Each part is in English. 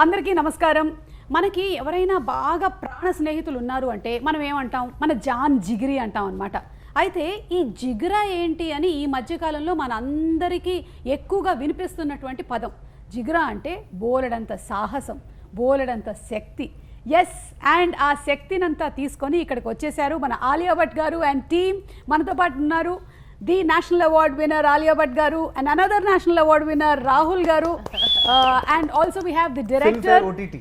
అందరికీ నమస్కారం. మనకి ఎవరైనా బాగా ప్రాణ స్నేహితులు ఉన్నారు అంటే మనం ఏమంటాం, మన జాన్ జిగిరి అంటాం అనమాట. అయితే ఈ జిగ్రా ఏంటి అని ఈ మధ్యకాలంలో మనందరికీ ఎక్కువగా వినిపిస్తున్నటువంటి పదం. జిగ్రా అంటే బోలెడంత సాహసం, బోలెడంత శక్తి. ఎస్, అండ్ ఆ శక్తినంతా తీసుకొని ఇక్కడికి వచ్చేసారు మన ఆలియా భట్ గారు అండ్ టీమ్. మనతో పాటు ఉన్నారు the national award winner Alia Bhatt గారు and another national award winner Rahul garu, and also we have the director OTT.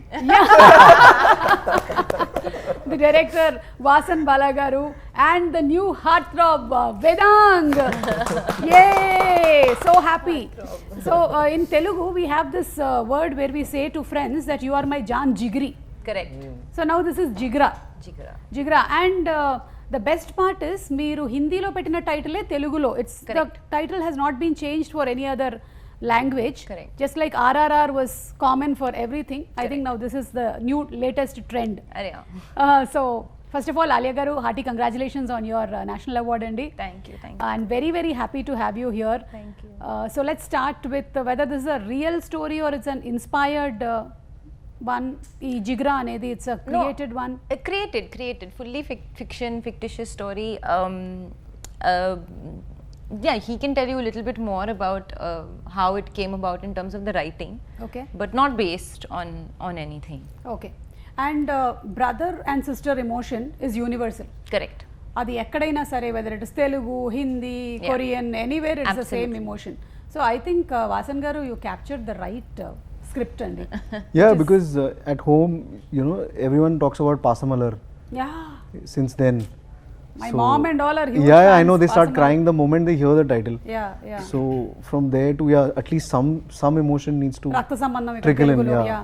The director Vasan Bala garu and the new heartthrob Vedang. Yay, so happy. So in Telugu we have this word where we say to friends that you are my Jan Jigri. Correct. So now this is Jigra. Jigra. And the best part is మీరు హిందీలో పెట్టిన టైటిలే తెలుగులో. It's the title has not been changed for any other language. Correct. Just like RRR was common for everything. Correct. I think now this is the new latest trend. So first of all, Alia garu, hearty congratulations on your national award andi. Thank you. And very very happy to have you here. Thank you. So let's start with whether this is a real story or it's an inspired one. ఈ జిగ్రా అనేది it's a created one. Created fully fiction, fictitious story. Yeah, he can tell you a little bit more about how it came about in terms of the writing. Okay. But not based on anything. Okay. And brother and sister emotion is universal. Correct. అది ఎక్కడైనా సరే, whether it is Telugu, Hindi, Korean, anywhere it's the same emotion. So I think Vasan garu, you captured the right script andi. Yeah, because at home, you know, everyone talks about Pasamalar. Yeah. Since then. My mom and all are huge Yeah, fans, I know they start Pasamalar. crying the moment they hear the title. Yeah. So from there to at least some emotion needs to రక్త సంబంధం ఇక్కడ trickle in. తెలుగులో.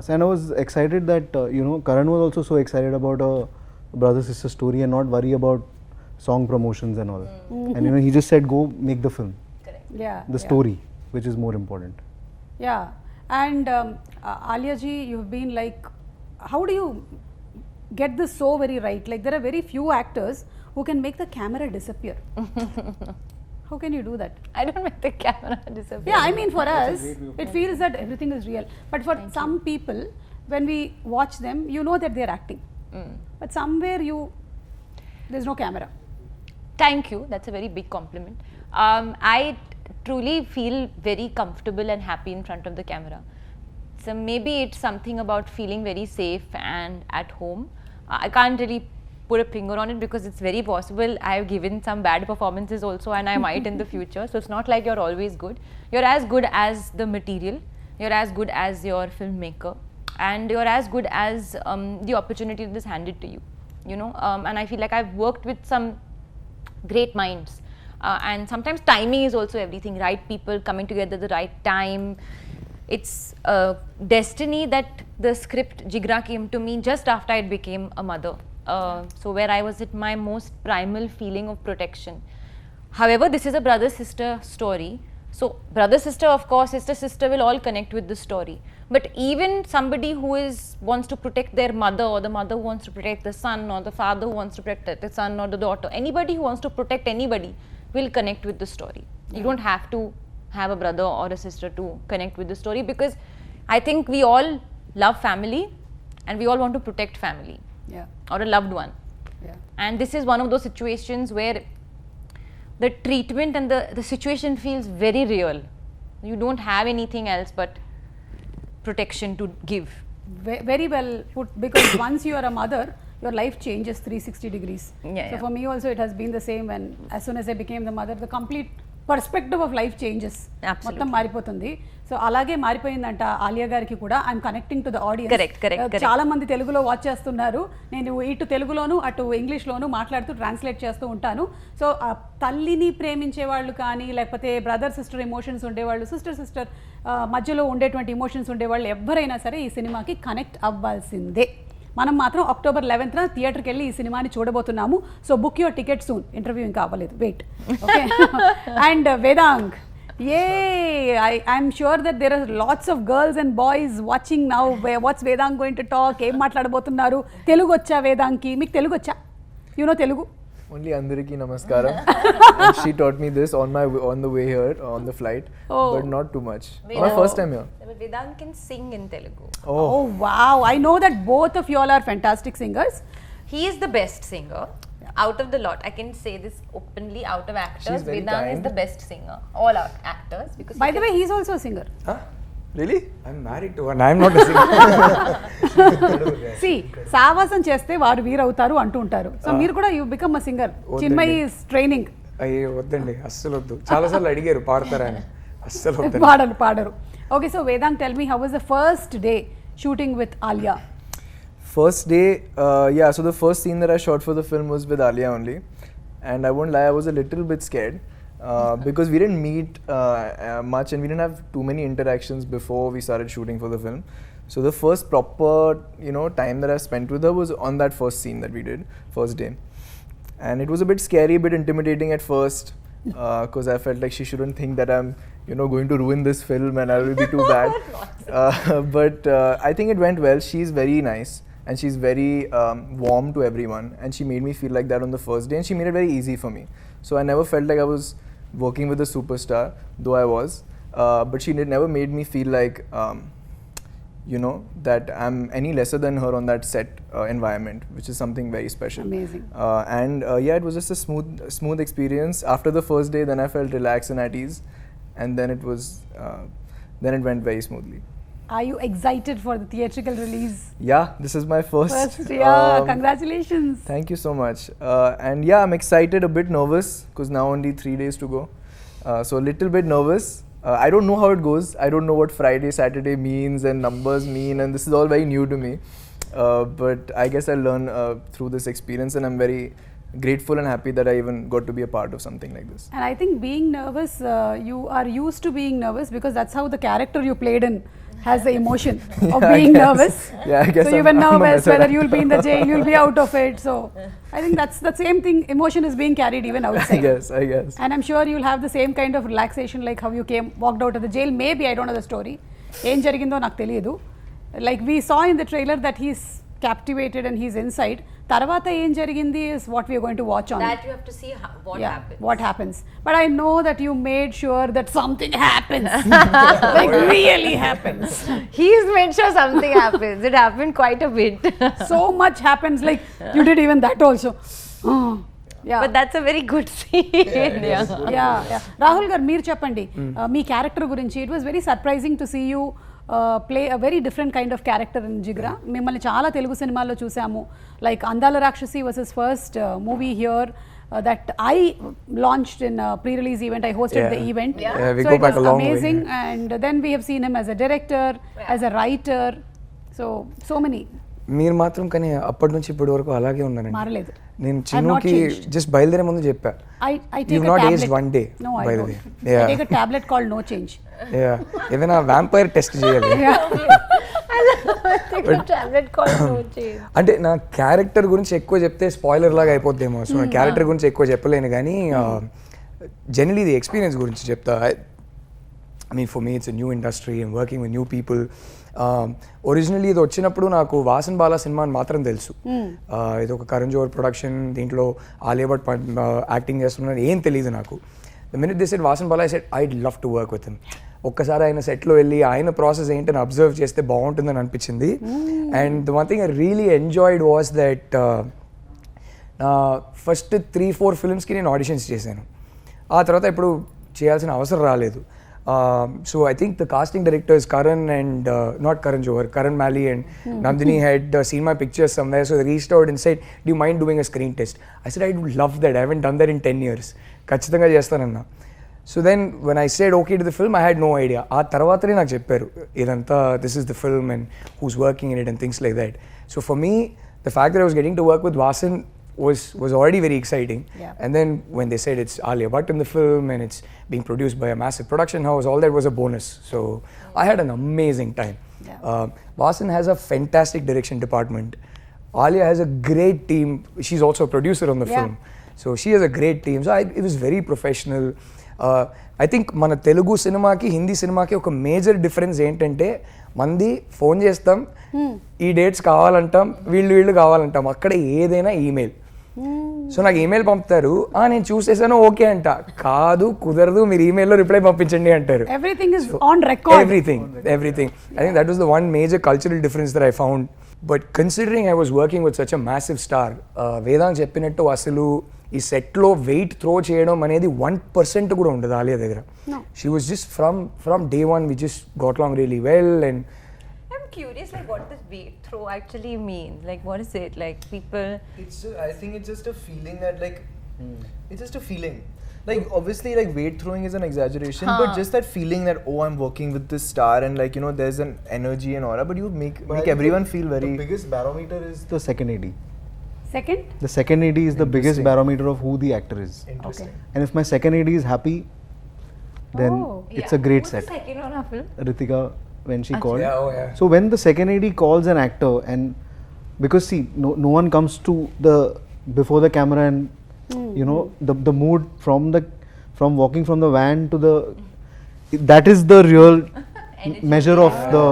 So and I was excited that Karan was also so excited about a brother sister story and not worry about song promotions and all. And he just said go make the film. Correct. Yeah. The story, which is more important. Yeah. And Alia ji, you've been like, how do you get this so very right? Like there are very few actors who can make the camera disappear. How can you do that? I don't make the camera disappear. Yeah, I mean for us, it feels that everything is real. But for some people, when we watch them, you know that they're acting. But somewhere there's no camera. Thank you. That's a very big compliment. I truly feel very comfortable and happy in front of the camera. So maybe it's something about feeling very safe and at home. I can't really put a finger on it because it's very possible I have given some bad performances also and I might in the future. So it's not like you're always good. You're as good as the material. You're as good as your filmmaker. And you're as good as the opportunity that is handed to you. And I feel like I've worked with some great minds. And sometimes timing is also everything. Right people coming together at the right time. It's destiny that the script Jigra came to me just after I became a mother. So where I was at my most primal feeling of protection. However, this is a brother-sister story. So brother-sister, of course, sister-sister will all connect with the story. But even somebody who wants to protect their mother, or the mother who wants to protect the son, or the father who wants to protect the son or the daughter, anybody who wants to protect anybody will connect with the story. You don't have to have a brother or a sister to connect with the story, because I think we all love family and we all want to protect family. Yeah. Or a loved one. Yeah. And this is one of those situations where the treatment and the situation feels very real. You don't have anything else but protection to give. Very well put, because once you are a mother, your life changes 360 degrees. So for me also it has been the same. When as soon as I became the mother, the complete perspective of life changes. మొత్తం మారిపోతుంది. So అలాగే మారిపోయిందంట ఆలియా గారికి కూడా. I'm connecting to the audience. Correct. చాలా మంది తెలుగులో watch చేస్తున్నారు. నేను ఇటు తెలుగులోను అటు ఇంగ్లీష్లోను మాట్లాడుతూ ట్రాన్స్లేట్ చేస్తూ ఉంటాను. సో తల్లిని ప్రేమించే వాళ్ళు కానీ, లేకపోతే బ్రదర్ సిస్టర్ ఎమోషన్స్ ఉండేవాళ్ళు, సిస్టర్ మధ్యలో ఉండేటువంటి ఎమోషన్స్ ఉండేవాళ్ళు ఎవరైనా సరే ఈ సినిమాకి కనెక్ట్ అవ్వాల్సిందే. మనం మాత్రం October 11th థియేటర్కి వెళ్ళి ఈ సినిమాని చూడబోతున్నాము. So book your ticket soon. Interview ఇంకా అవ్వలేదు, wait. Okay. And Vedang, I'm sure that there are lots of girls and boys watching now. What's Vedang going to talk? ఏం మాట్లాడబోతున్నారు? తెలుగు వచ్చా వేదాంగ్కి? మీకు తెలుగు వచ్చా? You know Telugu? Only Andariki Namaskaram. And she taught me this on the way here, on the flight, but not too much. My first time here. But Vedang can sing in Telugu. Oh wow, I know that both of you all are fantastic singers. He is the best singer. Out of the lot, I can say this openly, out of actors, She's very Vedang is kind. the best singer. All our actors. Because By the way, he's also a singer. Huh? Really? I'm married to one. I'm not a singer. సి సావాసం చేస్తే వారు వీరవుతారు అంటూ ఉంటారు. So మీరు కూడా you become a singer. Chinmayi is training. అయ్యో వద్దండి, అస్సలు వద్దు. చాలాసార్లు అడిగారు పాడతారా అని, అస్సలు వద్దండి. పాడరు. Okay, so Vedang, tell me how was the first day shooting with Alia? First day, yeah, so the first scene that I shot for the film was with Alia only. And I won't lie, I was a little bit scared because we didn't meet much and we didn't have too many interactions before we started shooting for the film. So the first proper, time that I spent with her was on that first scene that we did, first day. And it was a bit scary, a bit intimidating at first because I felt like she shouldn't think that I'm, going to ruin this film and I will be too bad. But I think it went well. She's very nice. And she's very warm to everyone, and she made me feel like that on the first day, and she made it very easy for me. So I never felt like I was working with a superstar, though I was, but she never made me feel like, that I'm any lesser than her on that set environment, which is something very special. Amazing. And yeah, it was just a smooth experience. After the first day, then I felt relaxed and at ease, and then then it went very smoothly. Are you excited for the theatrical release? Yeah, this is my first. Congratulations. Thank you so much. And yeah, I'm excited, a bit nervous because now only 3 days to go. So a little bit nervous. I don't know how it goes. I don't know what Friday, Saturday means and numbers mean, and this is all very new to me. But I guess I'll learn through this experience, and I'm very grateful and happy that I even got to be a part of something like this. And I think being nervous, you are used to being nervous because that's how the character you played in has the emotion of being nervous. Yeah, I guess so you were nervous whether you'll be in the jail, you'll be out of it. So I think that's the same thing. Emotion is being carried even outside. I guess. And I'm sure you'll have the same kind of relaxation like how you walked out of the jail. Maybe, I don't know the story. Em jarigindo naku teliyadu. Like we saw in the trailer that he's captivated and he's inside. Tarvata em jarigindi is what we are going to watch on. That you have to see what happens. But I know that you made sure that something happens. Like really happens. He's made sure something happens. It happened quite a bit. So much happens. Like you did even that also. Yeah. But that's a very good scene. Yeah. Rahul gar, meer cheppandi. Me character gurinchi. It was very surprising to see you play a very different kind of character in Jigra. మిమ్మల్ని చాలా తెలుగు సినిమాల్లో చూసాము. Like అందాల రాక్షసి was his first movie here that I launched in a pre-release event. I hosted the event. We So go it back was a long amazing. way. And then we have seen him as a director, as a writer. So many. మీరు మాత్రం కానీ అప్పటి నుంచి ఇప్పటి వరకు అలాగే ఉన్నారండి. మారలేదు. నేను చిన్నుకి జస్ట్ బయలుదేరే ముందు చెప్పా, I take you've a not tablet. aged one day. No, I by the don't. way. I take a tablet called No Change. ఏదైనా వ్యాంపైర్ టెస్ట్ చేయాలి. Tablet called No Change. అంటే నా క్యారెక్టర్ గురించి ఎక్కువ చెప్తే స్పాయిలర్ లాగా అయిపోద్దేమో, సో నా character గురించి ఎక్కువ చెప్పలేను కానీ జనరలీ ఇది ఎక్స్పీరియన్స్ గురించి చెప్తా. I mean, for me, it's a new industry. I'm working with new people. Originally ఇది వచ్చినప్పుడు నాకు వాసన్ బాలా సినిమా అని మాత్రం తెలుసు. ఇది ఒక కరణ్ జోహర్ ప్రొడక్షన్, దీంట్లో ఆలియా భట్ యాక్టింగ్ చేస్తున్నారు, ఏం తెలియదు నాకు. The minute this said Vasan Bala, I said I'd love to work with him. ఒక్కసారి ఆయన సెట్లో వెళ్ళి ఆయన ప్రాసెస్ ఏంటని అబ్జర్వ్ చేస్తే బాగుంటుందని అనిపించింది. And the one thing I really enjoyed was that నా ఫస్ట్ 3-4 ఫిల్మ్స్కి నేను ఆడిషన్స్ చేశాను. ఆ తర్వాత ఇప్పుడు చేయాల్సిన అవసరం రాలేదు. So I think the casting directors Karan and not Karan Johar, Karan Mali and Nandini had seen my pictures somewhere, so they reached out and said, do you mind doing a screen test? I said, I would love that. I haven't done that in 10 years. ఖచ్చితంగా చేస్తానన్నా. So then when I said okay to the film, I had no idea. ఆ తర్వాతనే నాకు చెప్పారు ఇదంతా, this is the film and who's working in it and things like that. So for me, the fact that I was getting to work with Vasan was already very exciting. And then when they said it's Alia Bhatt in the film and it's being produced by a massive production house, all that was a bonus. So I had an amazing time. Vasan has a fantastic direction department. Alia has a great team. She's also a producer on the film. So she has a great team. So it was very professional. I think మన తెలుగు సినిమాకి హిందీ సినిమాకి ఒక major difference ఏంటంటే, మంది phone చేస్తాం, ఈ dates కావాలంటాం, వీళ్ళు కావాలంటాం. అక్కడ ఏదైనా ఈమెయిల్. సో నాకు ఈమెయిల్ పంపుతారు, నేను చూసేసాను ఓకే అంట, కాదు కుదరదు మీరు ఈమెయిల్లో రిప్లై పంపించండి అంటారు. Everything is on record. Everything. I think that was the one major cultural difference that I found. But considering I was working with such a massive star, Vedang చెప్పినట్టు అసలు ఈ సెట్లో వెయిట్ త్రో చేయడం అనేది 1% కూడా ఉండదు ఆలియా దగ్గర. She was just from day one we just got along really well. And I'm curious, like, what does weight throw actually mean? Like, what is it? Like, people. I think it's just a feeling that like, it's just a feeling. Like obviously, like weight throwing is an exaggeration, but just that feeling that I'm working with this star and like there's an energy and aura, but you make everyone feel very. The biggest barometer is the second AD. Second? The second AD is the biggest barometer of who the actor is. Interesting. And if my second AD is happy, then it's a great Who's set. the second on our film? Ritika, when she called. yeah. So when the second AD calls an actor, and because see, no one comes to the before the camera and the mood from walking from the van to that is the real measure of the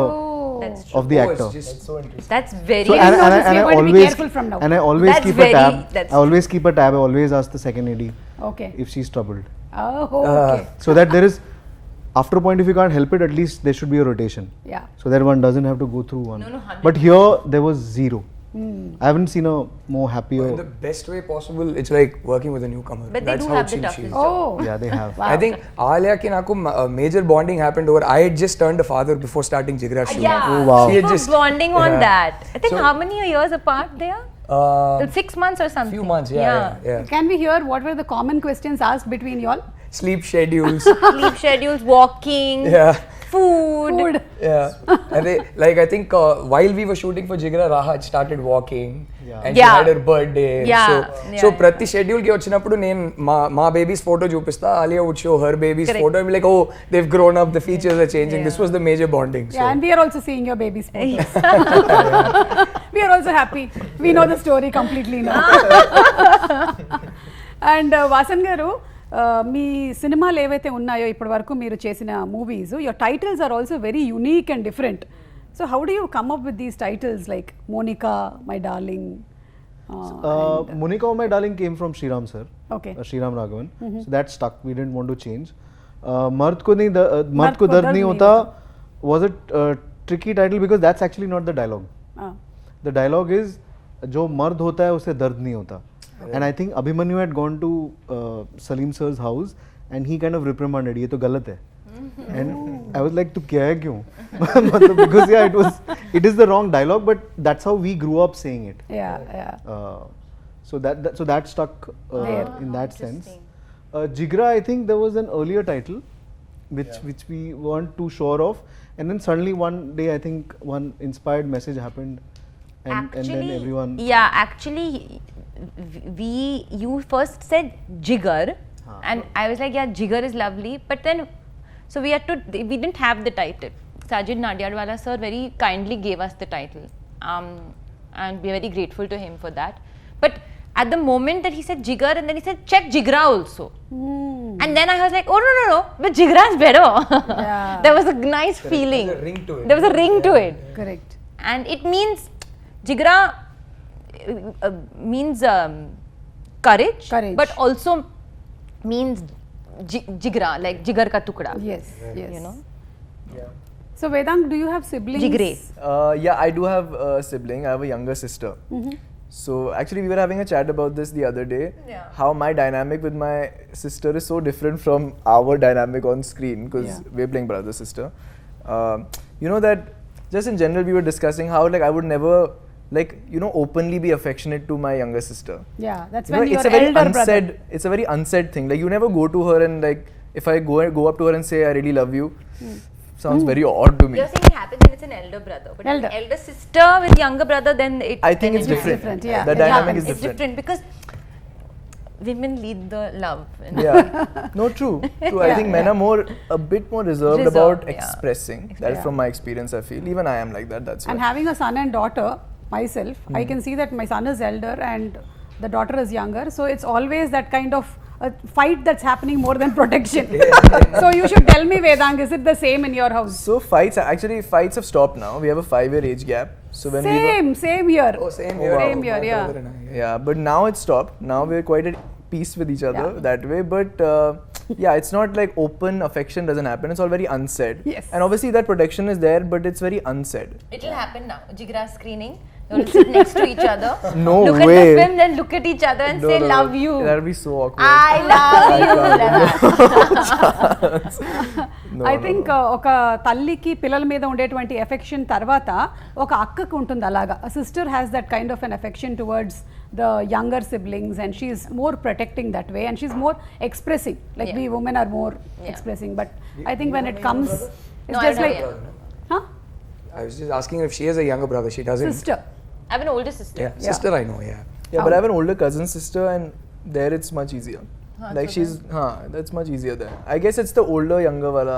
That's true. of the actor. That's so interesting. That's very. So and we are going to be careful from now. and I always That's keep very- a tab. that's I always keep a tab. I always ask the second AD Okay. if she's troubled, Oh, okay. so that there is after a point if you can't help it, at least there should be a rotation, Yeah. so that one doesn't have to go through one. No, 100%. But here there was zero. I haven't seen a more happier. in the best way possible, it's like working with a newcomer. But they That's do how have the chill she toughest is. job. Oh. Yeah, they have. Wow. I think Alia ki naku major bonding happened over. I had just turned a father before starting Jigra shoot. Yeah. Oh, wow. She We had were just bonding on yeah. that. I think So- how many years apart they are? 6 months or something. Few months, yeah. Can we hear what were the common questions asked between y'all? Sleep schedules. Sleep schedules, walking, Yeah. food. Food. Yeah. And they, like I think while we were shooting for Jigra, Raha had started walking. Yeah. And she Yeah. had her birthday. Yeah. So Yeah. ప్రతి schedule కి వచ్చినప్పుడు నేను మా babies photo చూపిస్తా, Alia would show her baby's Correct. photo and be like, oh, they've grown up, the features are changing. This was the major bonding. Yeah, and we are also seeing your baby's photos. We are also happy. We know the story completely now. And Vasan garu, మీ సినిమాలు ఏవైతే ఉన్నాయో ఇప్పటి వరకు మీరు చేసిన movies, your titles are also very unique and different. So how do you come up with these titles like Monica, my darling? Monica, my darling, came from Sriram sir. Okay. Sriram Raghavan. So that stuck. We didn't want to change. Mard ko dard nahi hota was a tricky title because that's actually not the dialogue. The dialogue is jo mard hota hai usse dard nahi hota. And I think Abhimanyu had gone to Salim sir's house and he kind of reprimanded, ye to galat hai. And I was like, tu kya hai kyun? Because yeah, it is the wrong dialogue, but that's how we grew up saying it. Yeah. So that stuck in that sense. Jigra, I think there was an earlier title which we weren't too sure of, and then suddenly one day I think one inspired message happened, and then everyone. Yeah, actually, you first said Jigar, and I was like, yeah, Jigar is lovely, but then so we we didn't have the title. Sajid Nadiadwala sir very kindly gave us the title, and we are very grateful to him for that. But at the moment that he said Jigar, and then he said check Jigra also, and then I was like, oh no, but Jigra is better. Yeah. There was a nice feeling. There was a ring to it. There was a ring to it. Correct. And it means Jigra means courage, but also means jigra, like jigar ka tukda. Yes. You know. Yeah. So Vedang, do you have siblings? Jigre. Yeah, I do have a sibling. I have a younger sister. So actually, we were having a chat about this the other day. Yeah. How my dynamic with my sister is so different from our dynamic on screen because we're playing brother sister. You know that just in general, we were discussing how like I would never openly be affectionate to my younger sister. Yeah, that's You know, when you're it's a very elder unsaid. brother. It's a very unsaid thing. Like you never go to her and like if I go up to her and say I really love you, sounds very odd to me. You're saying it happens when it's an elder brother, but Elder. an elder sister with younger brother, then it. I think then it's it different. different, yeah. The It dynamic happens. is It's different. different because women lead the love. Yeah. No, true. I think men are a bit more reserved about Reserved, yeah. expressing. That is from my experience. I feel even I am like that. That's And why. having a son and daughter, myself, I can see that my son is elder and the daughter is younger. So it's always that kind of fight that's happening more than protection. So you should tell me, Vedang, is it the same in your house? So fights have stopped now. We have a 5-year age gap. So when Same here. Oh, same Oh, here. wow. Same here, My yeah. brother and I, yeah, but now it's stopped. Now we're quite at peace with each other Yeah. that way. But yeah, it's not like open affection doesn't happen. It's all very unsaid. Yes. And obviously that protection is there, but it's very unsaid. It'll happen now. Jigra screening. They'll sit next to each other. No look way. at the film, then look at each other and say, "Love you." That'll be so awkward. I love you. I think ఒక తల్లికి పిల్లల మీద ఉండేటువంటి affection తర్వాత ఒక అక్కకు ఉంటుంది అలాగా sister has that kind of an affection towards the younger siblings and she is more protecting that way and she is more expressing like Yeah. We women are more expressing but I think when it comes No, it's just I like know, I was just asking if she has a younger brother. She doesn't. Sister I have an older sister. Yeah, sister I know. Yeah. Yeah, but I have an older cousin sister, and there it's much easier. Like so she's, that's much easier there. I guess it's the older younger wala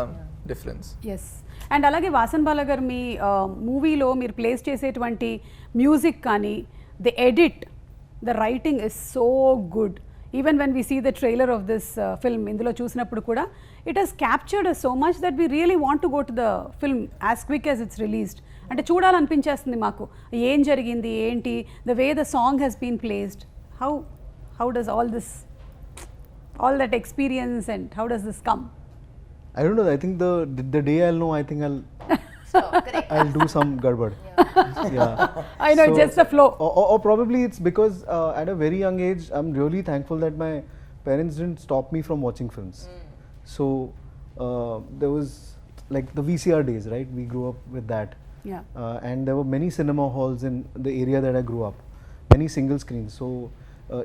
difference. Yes and అలాగే వాసన్ బాల గారు మీ మూవీలో మీరు place చేసేటువంటి music కానీ the edit the writing is so good even when we see the trailer of this film ఇందులో చూసినప్పుడు కూడా it has captured so much that we really want to go to the film as quick as it's released అంటే చూడాలనిపించేస్తుంది మాకు ఏం జరిగింది ఏంటి the way the song has been placed how does all that experience and how does this come? I don't know. I think the day I'll know, I think So, correct. I'll do some garbad. Yeah. I know, just the flow. Or probably it's because at a very young age, I'm really thankful that my parents didn't stop me from watching films. So there was like the VCR days, right? We grew up with that. Yeah. And there were many cinema halls in the area that I grew up. Many single screens. So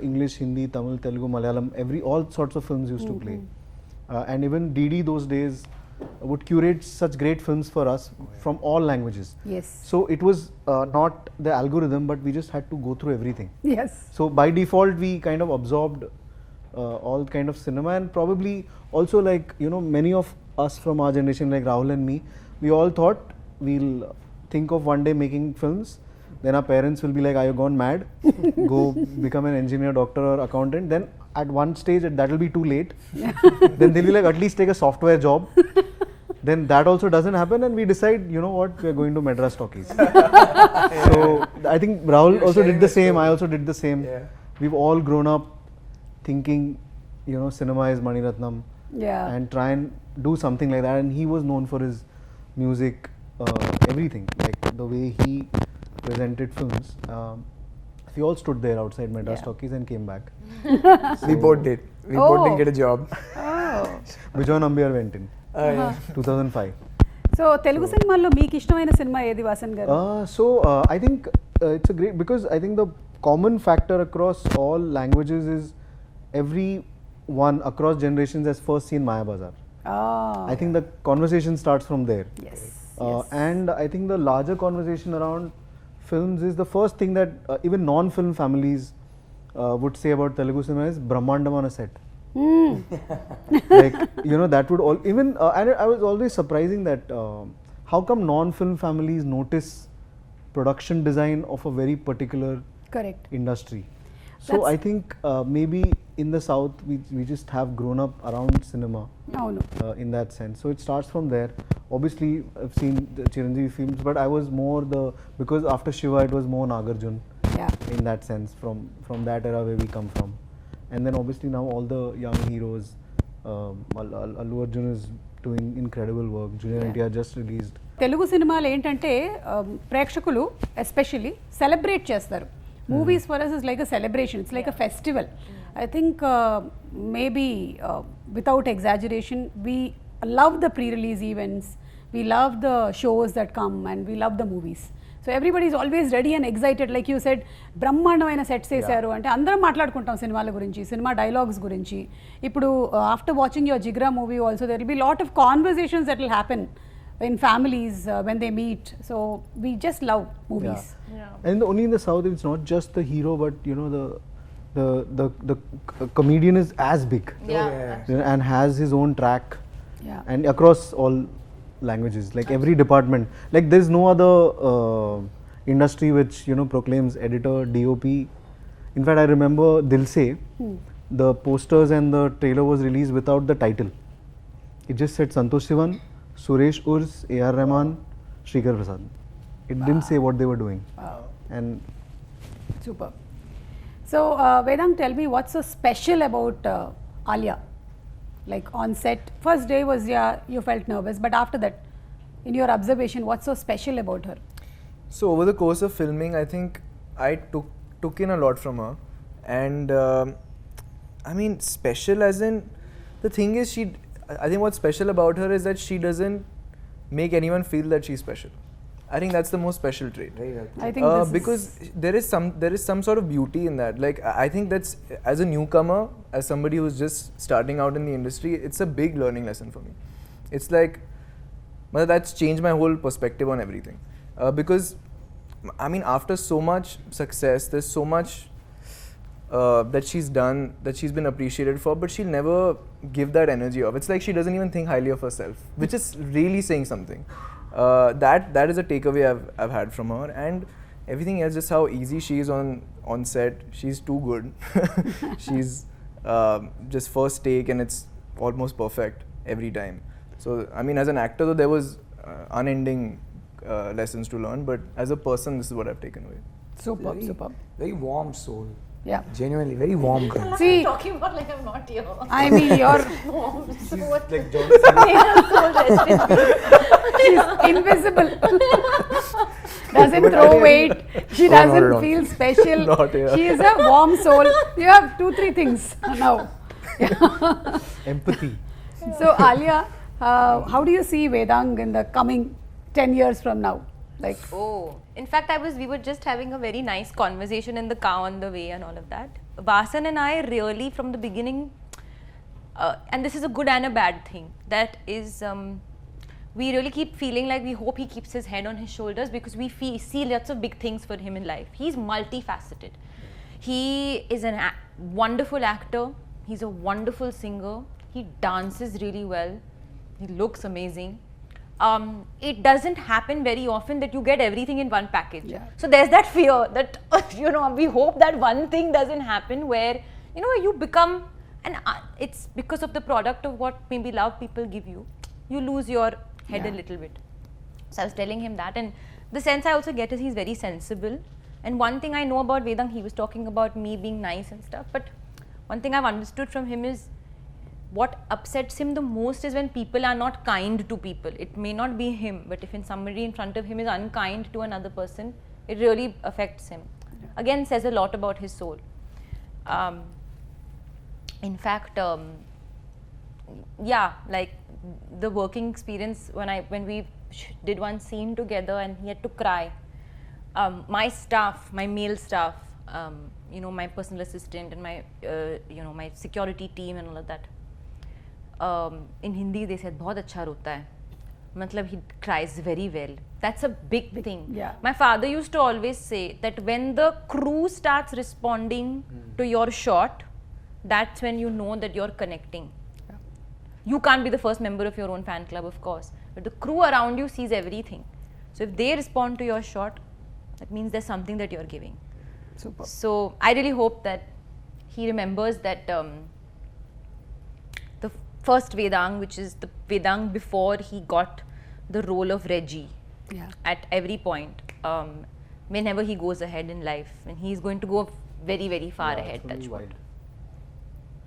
English, Hindi, Tamil, Telugu, Malayalam, all sorts of films used to play. And even DD those days would curate such great films for us from all languages. Yes. So it was not the algorithm, but we just had to go through everything. Yes. So by default, we kind of absorbed all kind of cinema, and probably also like, you know, many of us from our generation, like Rahul and me, we all thought we'll think of one day making films. Then our parents will be like, "Are you gone mad? Go become an engineer, doctor, or accountant." Then at one stage, that will be too late. Then they'll be like, "At least take a software job." Then that also doesn't happen, and we decide, you know what, we're going to Madras Talkies. So I think Rahul also did the same. I also did the same. Yeah. We've all grown up thinking, you know, cinema is Mani Ratnam, Yeah. and try and do something like that. And he was known for his music, everything, like the way he presented films. We all stood there outside Madras Yeah. Talkies and came back. We both did. We both Oh. didn't get a job. Oh. Vijoy Nambiar went in Yeah. 2005. So Telugu సినిమాల్లో మీకు ఇష్టమైన cinema ఏది వాసన్ గారు? So I think it's a great, because I think the common factor across all languages is everyone across generations has first seen Maya Bazaar. I think the conversation starts from there. Yes. And I think the larger conversation around films is the first thing that even non-film families would say about Telugu cinema is Brahmandam on a set. Like, you know, that would all even and I was always surprising that how come non-film families notice production design of a very particular Correct. industry. So That's- I think maybe in the south we just have grown up around cinema అవును. in that sense. So it starts from there. Obviously I've seen the Chiranjeevi films, but I was more because after Shiva it was more Nagarjun Yeah. in that sense, from that era where we come from. And then obviously now all the young heroes, Allu Arjun is doing incredible work. Junior Yeah. NTR just released. Telugu సినిమాలు ఏంటంటే ప్రేక్షకులు especially celebrate చేస్తారు. Movies for us is like a celebration, it's like a festival. I think maybe without exaggeration we love the pre release events, we love the shows that come and we love the movies. So everybody is always ready and excited. Like you said, బ్రహ్మాండమైన sets వేశారు అంటే అందరం మాట్లాడుకుంటాం సినిమాల గురించి, cinema dialogues గురించి. ఇప్పుడు after watching your Jigra movie also there will be lot of conversations that will happen in families when they meet. So we just love movies. And only in the south it's not just the hero, but you know the comedian is as big. Yeah. And has his own track. Yeah. And across all languages, like every department, like there's no other industry which, you know, proclaims editor, DOP. In fact, I remember Dil Se, the posters and the trailer was released without the title. It just said Santosh Sivan, Suresh Urs, A.R. Rahman, Shrikar Prasad. It didn't say what they were doing. And Super. So, Vedang, tell me what's so special about Alia? Like on set, first day was, yeah, you felt nervous, but after that, in your observation, what's so special about her? So over the course of filming, I think I took in a lot from her, and I mean, special as in, the thing is, I think what's special about her is that she doesn't make anyone feel that she's special. I think that's the most special trait. I think this Because there is some sort of beauty in that. Like I think that's, as a newcomer, as somebody who's just starting out in the industry, it's a big learning lesson for me. It's like, well, that's changed my whole perspective on everything. Because I mean, after so much success, there's so much that she's done, that she's been appreciated for, but she'll never give that energy off. It's like she doesn't even think highly of herself, which is really saying something. That is a takeaway I've had from her, and everything else, just how easy she is on set. She's too good. She's just first take, and it's almost perfect every time. So I mean, as an actor, though, there was unending lessons to learn, but as a person, this is what I've taken away. Superb, superb. Very warm soul. Yeah. Genuinely, very warm girl. See, Talking about like I'm not here. I mean, you're Like she's invisible. Doesn't throw weight. She Oh, not at doesn't all. feel special. Not here. She is a warm soul. You have 2-3 things now. empathy. So, Alia, how do you see Vedang in the coming 10 years from now? Like, Oh, in fact, we were just having a very nice conversation in the car on the way and all of that. Vasan and I really, from the beginning, and this is a good and a bad thing, that is, we really keep feeling like we hope he keeps his head on his shoulders, because we see lots of big things for him in life. He's multifaceted. He is a wonderful actor. He's a wonderful singer. He dances really well. He looks amazing. It doesn't happen very often that you get everything in one package. Yeah. So there's that fear that, we hope that one thing doesn't happen where, you become, and it's because of the product of what maybe love people give you, you lose your head a little bit. So I was telling him that, and the sense I also get is he's very sensible. And one thing I know about Vedang, he was talking about me being nice and stuff, but one thing I've understood from him is, what upsets him the most is when people are not kind to people. It may not be him, but if somebody in front of him is unkind to another person, it really affects him. Again, says a lot about his soul. In fact, like the working experience, when we did one scene together and he had to cry, my staff, my male staff, my personal assistant and my my security team and all of that, in Hindi they said बहुत अच्छा रोता है, matlab he cries very well. That's a big thing. Yeah. My father used to always say that when the crew starts responding to your shot, that's when you know that you're connecting. You can't be the first member of your own fan club, of course, but the crew around you sees everything. So if they respond to your shot, that means there's something that you're giving. super. So I really hope that he remembers that the first Vedang, which is the Vedang before he got the role of Reggie, Yeah. at every point, whenever he goes ahead in life, and he's going to go very, very far ahead. Touch wood.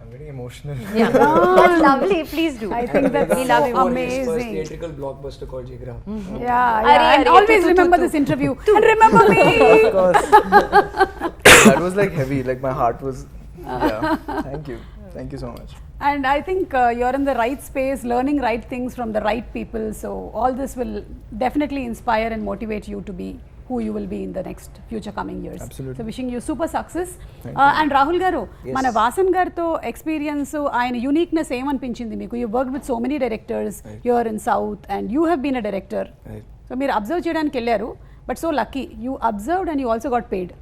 I'm getting emotional. Yeah, that's lovely. Please do. I think that's We love so you. First amazing. theatrical blockbuster called Jigra. Yeah, Arey, and arey, always tu, tu, remember tu, this interview. And remember me. Of course. That was like heavy. Like my heart was. Yeah. Thank you. Thank you so much. And I think you're in the right space, learning right things from the right people. So all this will definitely inspire and motivate you to be who you will be in the next future coming years. Absolutely. So wishing you super success. Thank And Rahul garu, Yes. మన వాసన్ గారితో experience ఆయన uniqueness ఏమనిపించింది మీకు? You work with so many directors here in south and you have been a director. Right. So మీరు observe చేయడానికి వెళ్ళారు, but so lucky you observed and you also got paid.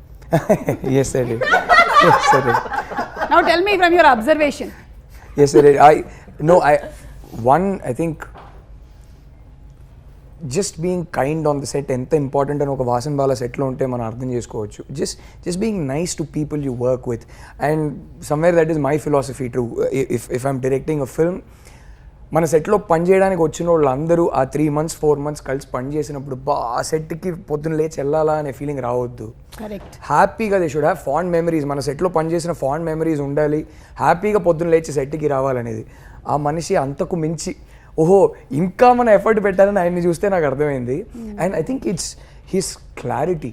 Yes, I did. Yes, I did. Now tell me from your observation. Yes, I did. I think just being kind on the set ఎంత important అని ఒక వాసన్ బాల సెట్లో ఉంటే మనం అర్థం చేసుకోవచ్చు. Just being nice to people you work with, and somewhere that is my philosophy true. If I'm directing a film, మన సెట్లో పని చేయడానికి వచ్చిన వాళ్ళు అందరూ ఆ 3 months 4 months కలిసి పని చేసినప్పుడు ఆ సెట్కి పొద్దున్న లేచి వెళ్ళాలా అనే ఫీలింగ్ రావద్దు. కరెక్ట్. హ్యాపీగా they should have fond memories. మన సెట్లో పనిచేసిన ఫాండ్ మెమరీస్ ఉండాలి, హ్యాపీగా పొద్దున్న లేచి సెట్కి రావాలనేది. ఆ మనిషి అంతకు మించి ఓహో ఇంకా మన ఎఫర్ట్ పెట్టాలని ఆయన్ని చూస్తే నాకు అర్థమైంది. And I think it's his clarity,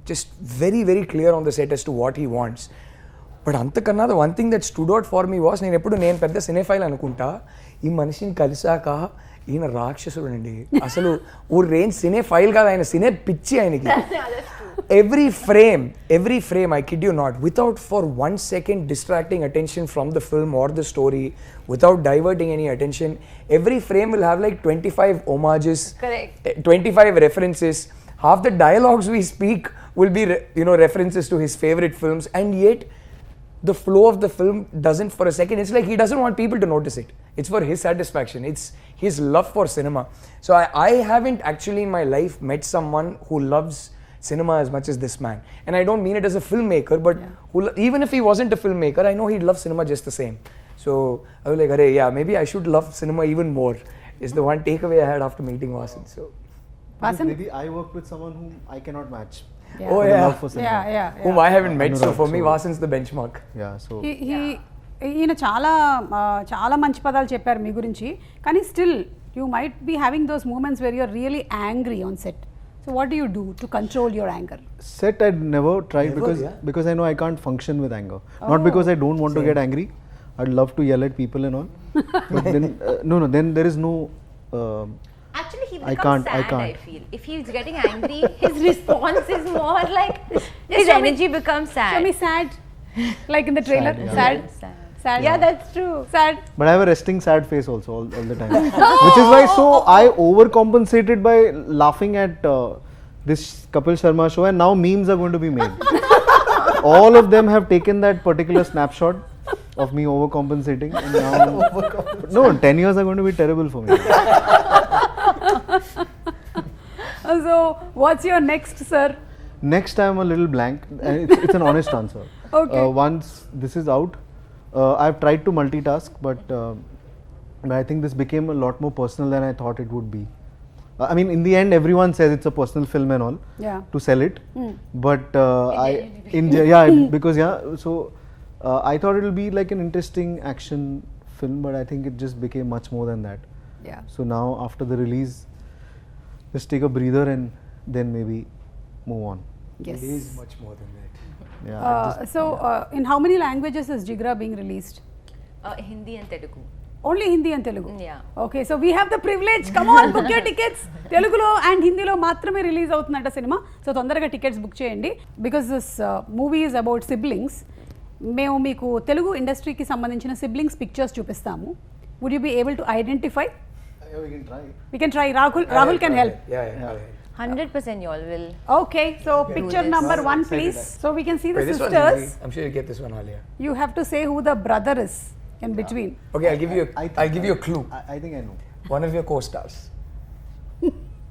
just very very clear on the set as to what he wants. But అంతకన్నా the one thing that stood out for me was, నేను పెద్ద సినేఫైల్ అనుకుంటా, ఈ మనిషిని కలిసాక ఈయన రాక్షసుడు అండి. అసలు ఓ రేంజ్ సినేఫైల్ కాదు, ఆయన సినే పిచ్చి ఆయనకి. every frame, I kid you not, without for 1 second distracting attention from the film or the story, without diverting any attention, every frame will have like 25 homages. Correct. 25 references. Half the dialogues we speak will be references to his favorite films, and yet the flow of the film doesn't for a second. It's like he doesn't want people to notice it. It's for his satisfaction. It's his love for cinema. So I haven't actually in my life met someone who loves cinema as much as this man. And I don't mean it as a filmmaker, but even if he wasn't a filmmaker, I know he'd love cinema just the same. So I was like, "Arey, yeah, maybe I should love cinema even more." Is the one takeaway I had after meeting Vasan. So Vasan? Maybe I work with someone whom I cannot match. Yeah. Oh, For the yeah. love for cinema. Yeah. whom I haven't met, so Anurag, for me so- Vasan's the benchmark. Yeah, so ఈయన చాలా మంచి పదాలు చెప్పారు మీ గురించి, కానీ still you might be having those moments where you're really angry on set. So what do you do to control your anger? set I'd never tried Never, yeah. because I know I can't function with anger. Not because I don't want to get angry. I'd love to yell at people and all. But then then there is no Actually, he I becomes can't- I sad, can't. I feel. If he's getting angry, his response is more like, his show me- energy becomes sad. Show me sad, like in the trailer. Sad, yeah. Sad. Yeah, that's true. Sad. But I have a resting sad face also all the time. Which is why I overcompensated by laughing at this Kapil Sharma show, and now memes are going to be made. All of them have taken that particular snapshot of me overcompensating, and now 10 years are going to be terrible for me. So what's your next, sir? Next I'm a little blank, and it's an honest answer. Okay. Once this is out, I've tried to multitask, but I think this became a lot more personal than I thought it would be. I mean, in the end, everyone says it's a personal film and all Yeah. to sell it, but because so I thought it'll be like an interesting action film, but I think it just became much more than that. Yeah. So now after the release, just take a breather and then maybe move on. Yes. It is much more than that. In how many languages is Jigra being released? Hindi and Telugu. Only Hindi and Telugu? Yeah. Okay, so we have the privilege. Come on, book your tickets. Telugulo and Hindilo మాత్రమే release అవుతుందంట సినిమా. So తొందరగా tickets book చేయండి. Because this movie is about siblings. మేము మీకు తెలుగు ఇండస్ట్రీకి సంబంధించిన siblings pictures చూపిస్తాము. Would you be able to identify? We can try. We can try. Rahul can help. Yeah. 100% you all will. Okay, so picture number 1 please. So we can see the Wait, this one's sisters. easy. I'm sure you'll get this one, Alia. You have to say who the brother is in between. Okay, I'll give you a clue. I think I know. One of your co-stars.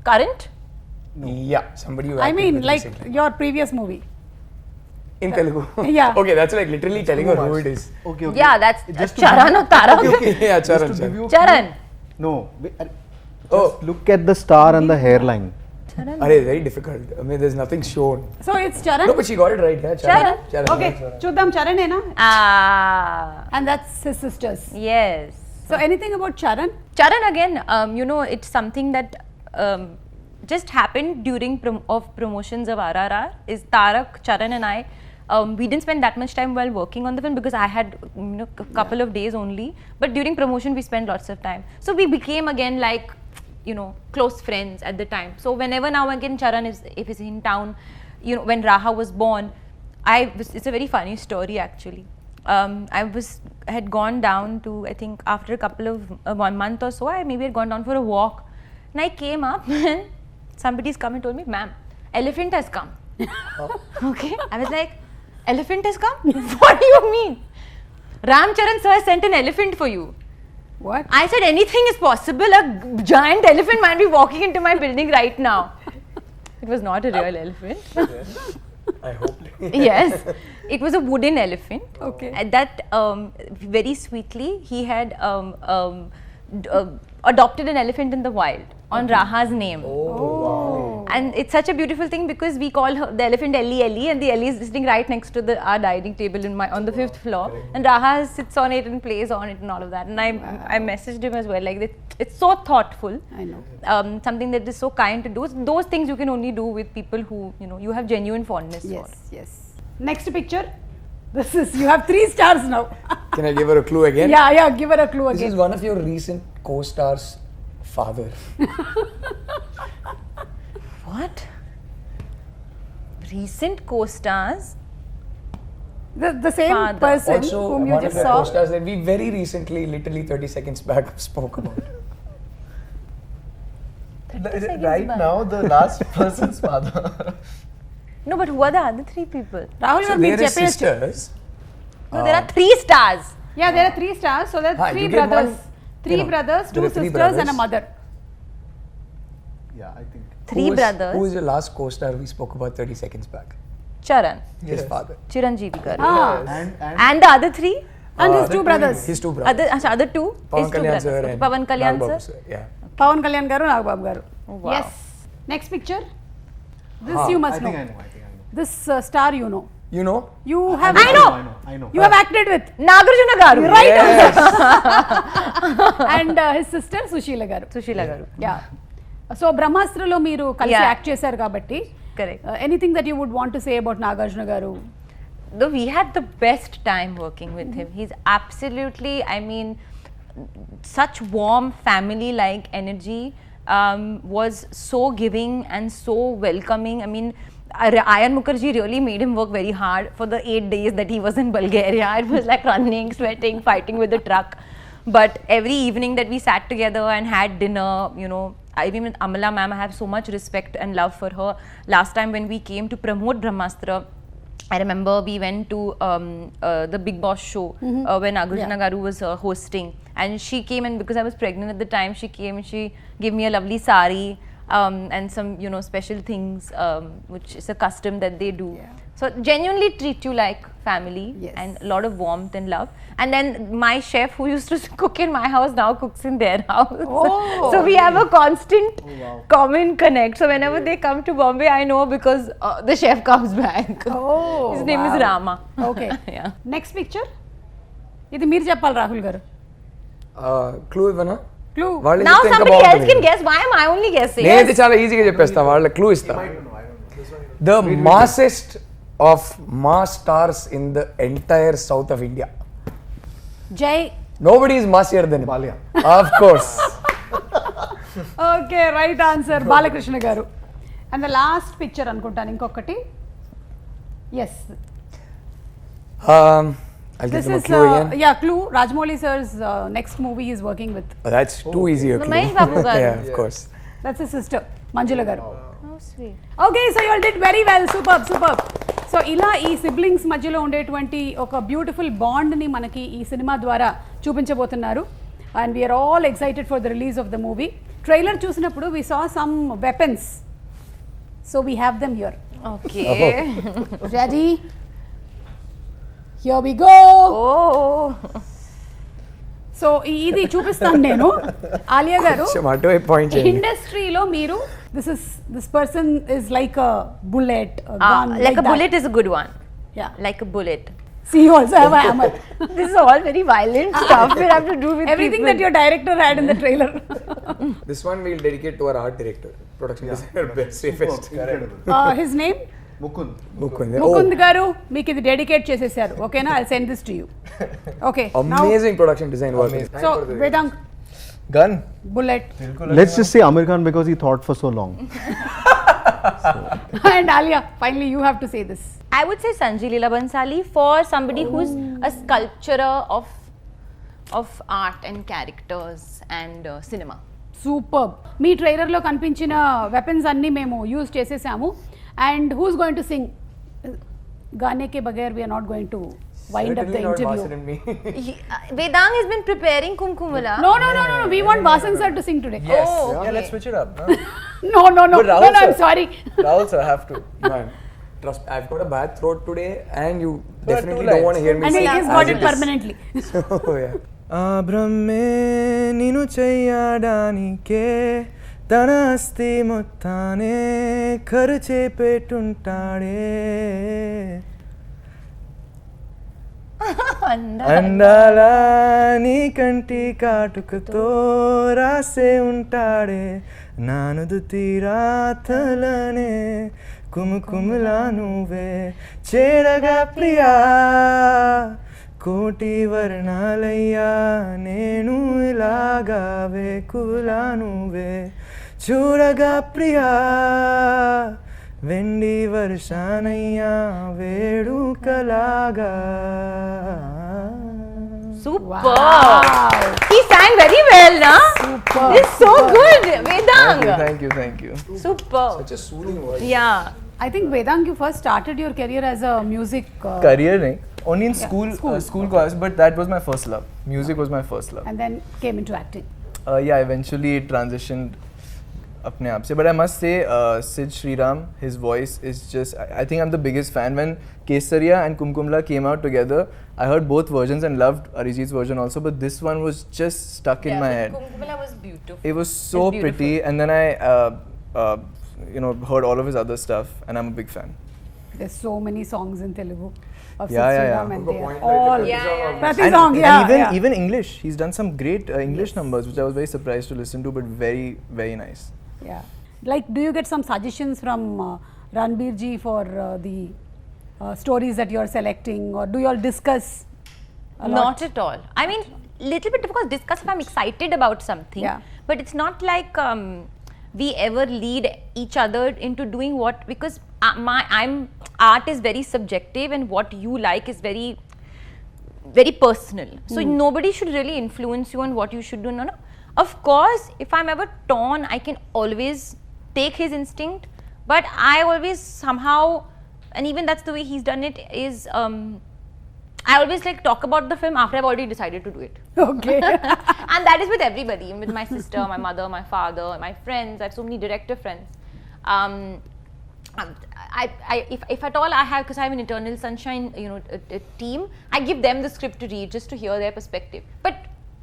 Current? Yeah, somebody you I acted mean with like recently. your previous movie. In Telugu. Yeah. Okay, that's like literally telling her who it is. Okay. Yeah, that's Just to Charan or Tarak. Yeah, Just Charan. to give you a Charan. clue- No. Just look at the star and the hairline. Arey, very difficult. I mean, there's nothing shown. So it's Charan. No, but she got it right. Yeah, Charan. Okay, Charan. చూద్దాం చరణేనా? Ah, And that's his sisters. yes. So anything about Charan? Charan again, it's something that just happened during promotions of RRR. Is Tarak, Charan and I, we didn't spend that much time while working on the film because I had a couple of days only. But during promotion, we spent lots of time. So we became again like, close friends at the time. So whenever now again Charan if he's in town, when Raha was born, it's a very funny story actually. I had gone down to, I think after a couple of 1 month or so, I maybe had gone down for a walk, and I came up and somebody's come and told me, ma'am, elephant has come. Okay, I was like, elephant has come? What do you mean? Ram Charan sir sent an elephant for you. What? I said anything is possible. A giant elephant might be walking into my building right now. It was not a real elephant. I hope. Yes, it was a wooden elephant. Okay. And that very sweetly he had adopted an elephant in the wild on Raha's name. Oh. And it's such a beautiful thing because we call her, the elephant Ellie, and the Ellie is sitting right next to our dining table on the 5th floor, and Raha sits on it and plays on it and all of that. And I messaged him as well, like it's so thoughtful. I know. Something that is so kind to do. Those things you can only do with people who you have genuine fondness for. Yes. Next picture. You have 3 stars now. Can I give her a clue again? Yeah, give her a clue This again. is one of your recent co-stars' father. What? Recent co-stars? The same Father. person Also, whom you one of just your saw. co-stars that we very recently, literally 30 seconds back, spoke about. Right now, the last person's father. No, but who are the other 3 people? Rahul, So మీరు there are చెప్పేయచ్చు. sisters. No, there are 3 stars. Yeah, there are 3 stars. So there are 3 you get brothers. one, 3 brothers, 2 there are 3 sisters, and a brothers. mother. Yeah, I think. 3 brothers. Who is your last co-star we spoke about 30 seconds back? Charan, His father. Chiranjeevi garu. And And the other 3? And his 2 brothers. His 2 brothers. Other 2? Pawan His 2 Kalyan brothers. sir Okay, and Pawan Kalyan Nagbabu sir. Yeah. Pawan Kalyan garu, Nagbabu garu. Oh, wow. Yes. Next picture. This Ah, you must I think know. I know. This star you know. You know? You have. I know. I know. You have acted with. Nagarjuna garu. Right Yes. answer. And his sister Sushila garu. Sushila garu. Yeah. So బ్రహ్మాస్త్రలో మీరు కలిసి Yeah. Act చేశారు కాబట్టి Correct. Anything that you would want to say about Nagarjuna garu. Though we had the best time working with him. He's absolutely, I mean, such warm family-like energy, was so giving and so welcoming. I mean, Ayan Mukherjee really made him work very hard for the 8 days that he was in Bulgaria. It was like running, sweating, fighting with the truck. But every evening that we sat together and had dinner, even with Amala ma'am, I have so much respect and love for her. Last time when we came to promote Brahmastra, I remember we went to the Big Boss show when Nagarjuna Garu was hosting, and she came, and because I was pregnant at the time, she came and she gave me a lovely sari and some special things, which is a custom that they do. Yeah. So genuinely treat you like family. Yes. And a lot of warmth and love. And then my chef who used to cook in my house now cooks in their house. Oh, So we have a constant common connect. So whenever they come to Bombay, I know because the chef comes back. Oh, His name is wow. Rama. Okay. Yeah. Next picture. ఇది మీరు చెప్పాలి రాహుల్ గారు. Clue ఇవ్వనా? Clue. వాళ్ళు Now చెప్తే ఇంకా somebody else బాగుంటుంది. can guess. Why am I only guessing? నేనైతే చాలా ఈజీగా చెప్పేస్తా, వాళ్ళ క్లూ ఇస్తా. The massest of mass stars in the entire south of India. జై. Nobody is massier than him. Alia. Of course. Okay, right answer Balakrishna garu. And the last picture అనుకుంటాను ఇంకొకటి. Yes, I'll give this them a is clue again. Yeah clue. Rajamouli sir's next movie is working with. That's too easy a clue. Mahesh Babu garu. Yeah, of course. That's his sister Manjula garu. Oh, sweet. Okay, so you all did very well. Super. So ఇలా ఈ siblings మధ్యలో ఉండేటువంటి ఒక beautiful బాండ్ని మనకి ఈ cinema ద్వారా చూపించబోతున్నారు. And we are all excited for the release of the movie. Trailer చూసినప్పుడు we saw some weapons, so we have them here. Okay. Ready? Here we go. Oh. So ఇది చూపిస్తాను నేను. ఆలియా గారు, కొంచెం అటువైపు point చేయండి. ఇండస్ట్రీలో మీరు this person is like a bullet, Like a bullet is a good one. Yeah. Like a bullet. See, you also have a hammer. This is all very violent stuff we have to do with Everything people. that your director had in the trailer. This one we'll dedicate to our art director, production designer, best, safest. Incredible. His name? Mukund. Mukund. Mukund garu, మీకు ఇది dedicate చేసేసారు. ఓకేనా? I'll send this to you. Okay. Amazing production design work. So, Vedang, Gun. bullet. Let's just say Amir Khan because he thought for so long. And Alia, finally you have to say this. I would say Sanjay Leela Bansali for somebody who's a sculpturer of art and characters and cinema. Super. మీ ట్రైలర్లో కనిపించిన weapons అన్నీ మేము use చేసేసాము. And who's going to sing? గానే కే బగైర్ we're not going to wind up the Certainly not interview. Vasan and me. Vedang has been preparing Kumkumala. No. We want Vasan sir to sing today. Yes. Oh, Yeah, okay. let's switch it up. No. But Rahul I'm sir- sorry. Rahul sir, have to. Man, trust, I've got a bad throat today, and you But definitely two don't want to lines. hear me And sing. he has as got it is. permanently. So yeah. బ్రహ్మే నిను చెయ్యడానికే తన అస్థి మొత్తానే ఖర్చే పెట్టుంటాడే అందాల నీ కంటి కాటుకతో రాసే ఉంటాడే నానుదు తీరాతలనే కుముకుములా నువ్వే చేరగా ప్రియా కోటి వర్ణాలయ్యా నేను ఇలాగా వేకులా నువ్వే చూడగా ప్రియా వెండి వర్షానయ్యా వేడుకలాగా Super. Wow. He sang very well, na? Super. It's so good, Vedang. Thank you. Super. Such a soothing voice. Yeah. I think Vedang, you first started your career as a music Career nahi, only in school. school class, but that was my first love. Music was my first love. and then came into acting. Yeah, eventually it transitioned apne aap se, but I must say Sid Sriram, his voice is just I think I'm the biggest fan. When Kesariya and Kumkumla came out together, I heard both versions and loved Arijit's version also, but this one was just stuck in my head. Kumkumala was beautiful. It was so It's beautiful. pretty, and then I heard all of his other stuff, and I'm a big fan. There's so many songs in Telugu of Yeah, Sid yeah, Sriram yeah. and Good they are point, like all the Yeah, yeah, yeah. Prati And, song, and yeah, yeah. even English, he's done some great English numbers, which I was very surprised to listen to, but very, very nice. Yeah. Like, do you get some suggestions from Ranbir ji for the stories that you're selecting, or do you all discuss a lot? Not at all. I mean, little bit, of course, discuss if I'm excited about something. Yeah. But it's not like we ever lead each other into doing what, because art is very subjective, and what you like is very, very personal. So nobody should really influence you on what you should do. No. Of course, if I'm ever torn, I can always take his instinct, but I always somehow, and even that's the way he's done it, is I always like talk about the film after I've already decided to do it. Okay. And that is with everybody, with my sister, my mother, my father, my friends. I have so many director friends. If at all I have, because I have an Eternal Sunshine, a team, I give them the script to read just to hear their perspective. But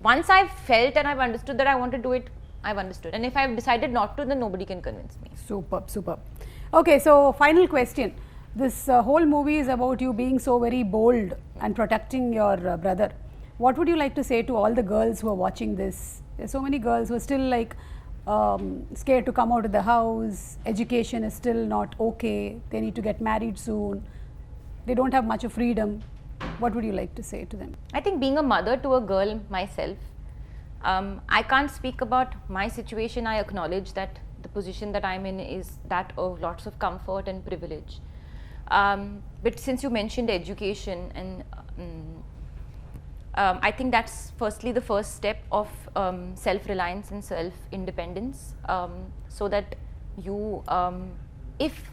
once I've felt and I've understood that I want to do it, I've understood. And if I've decided not to, then nobody can convince me. Superb. Okay, so final question. This whole movie is about you being so very bold and protecting your brother. What would you like to say to all the girls who are watching this? There's so many girls who are still like scared to come out of the house. Education is still not okay. They need to get married soon. They don't have much of freedom. What would you like to say to them? I think being a mother to a girl myself, I can't speak about my situation. I acknowledge that the position that I'm in is that of lots of comfort and privilege. But since you mentioned education, and I think that's firstly the first step of self-reliance and self-independence, so that you, if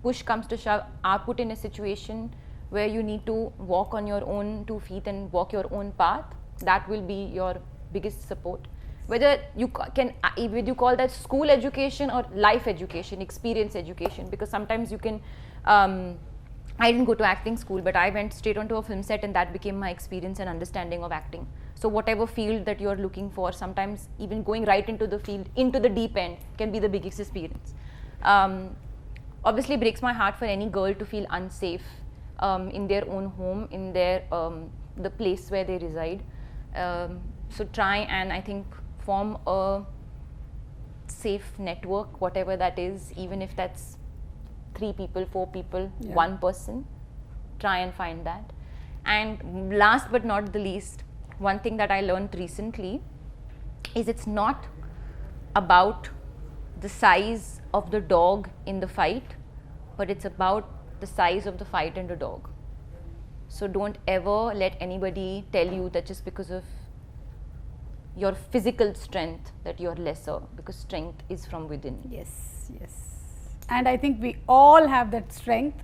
push comes to shove, are put in a situation where you need to walk on your own 2 feet and walk your own path. That will be your biggest support. Whether you whether you call that school education or life education, experience education, because sometimes you can, I didn't go to acting school, but I went straight onto a film set, and that became my experience and understanding of acting. So whatever field that you're looking for, sometimes even going right into the field, into the deep end, can be the biggest experience. Obviously breaks my heart for any girl to feel unsafe in their own home, in their the place where they reside. So try and, I think, form a safe network, whatever that is, even if that's 3 people, 4 people, Yeah. 1 person. Try and find that. And last but not the least, one thing that I learned recently is it's not about the size of the dog in the fight, but it's about the size of the fight and the dog. So don't ever let anybody tell you that just because of your physical strength that you're lesser, because strength is from within. Yes. And I think we all have that strength,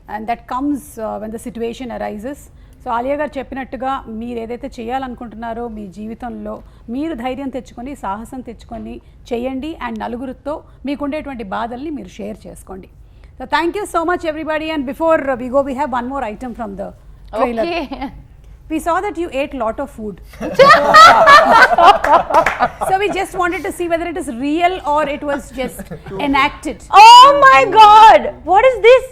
and that comes when the situation arises. So Alia గారు చెప్పినట్టుగా మీరు ఏదైతే చేయాలనుకుంటున్నారో మీ జీవితంలో మీరు ధైర్యం తెచ్చుకొని సాహసం తెచ్చుకొని చేయండి అండ్ నలుగురితో మీకుండేటువంటి బాధల్ని మీరు షేర్ చేసుకోండి. So thank you so much everybody and before we go we have one more item from the trailer. We saw that you ate lot of food. So we just wanted to see whether it is real or it was just enacted. Oh my god! What is this?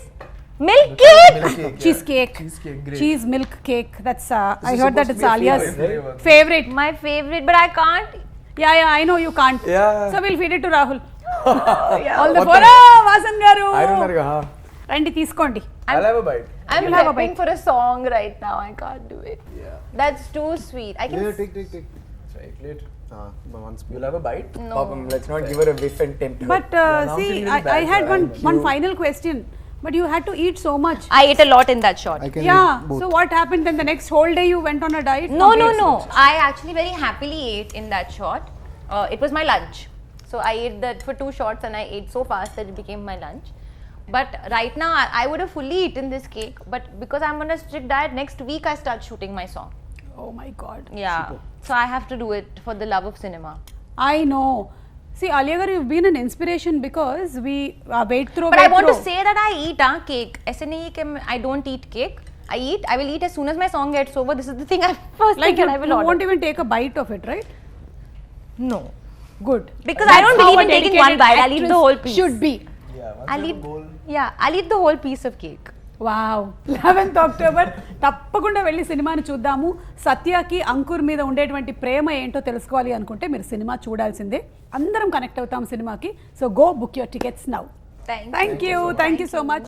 Milk cake! Cheesecake. Cheesecake, great. Cheese milk cake. That's I is heard that supposed it's to be a Alia's favorite. favorite. My favorite, but I can't. Yeah, I know you can't. Yeah. So we'll feed it to Rahul. Yeah. All the What four. Vasan garu. I don't know. రండి తీసుకోండి. I'll have a bite. I'm You'll have a prepping bite. for a song right now. I can't do it. Yeah. That's too sweet. I can. Yeah, take. Chocolate. One spoon. You'll have a bite? No. Papam, let's not give her a whiff and tempt her. But now see, feeling really I bad had for her. one final question. But you had to eat so much. I ate a lot in that shot. I can Yeah. eat both. So what happened then? The next whole day you went on a diet? No. Complete? I actually very happily ate in that shot. It was my lunch. So I ate that for 2 shots and I ate so fast that it became my lunch. But right now I would have fully eaten this cake. But because I'm on a strict diet, next week I start shooting my song. Oh my God. Yeah. So I have to do it for the love of cinema. I know. See, Alia garu, you've been an inspiration because we wait through. But I want to say that I eat cake. ऐसे नहीं है कि I don't eat cake. I will eat as soon as my song gets over. This is the thing first like thing I will you order. won't even take a bite of it, right? No. Good. Because I don't That's believe how in a taking dedicated one bite. I'll eat the actress whole piece. Should be. Yeah, once I'll you eat. have a bowl. Yeah, I'll eat the whole piece of cake. Wow 11th October తప్పకుండా వెళ్ళి సినిమాని చూద్దాము. సత్యకి అంకుర్ మీద ఉండేటువంటి ప్రేమ ఏంటో తెలుసుకోవాలి అనుకుంటే మీరు సినిమా చూడాల్సిందే. అందరం కనెక్ట్ అవుతాం సినిమాకి. So go book your tickets now. Thank you. Thank you so much.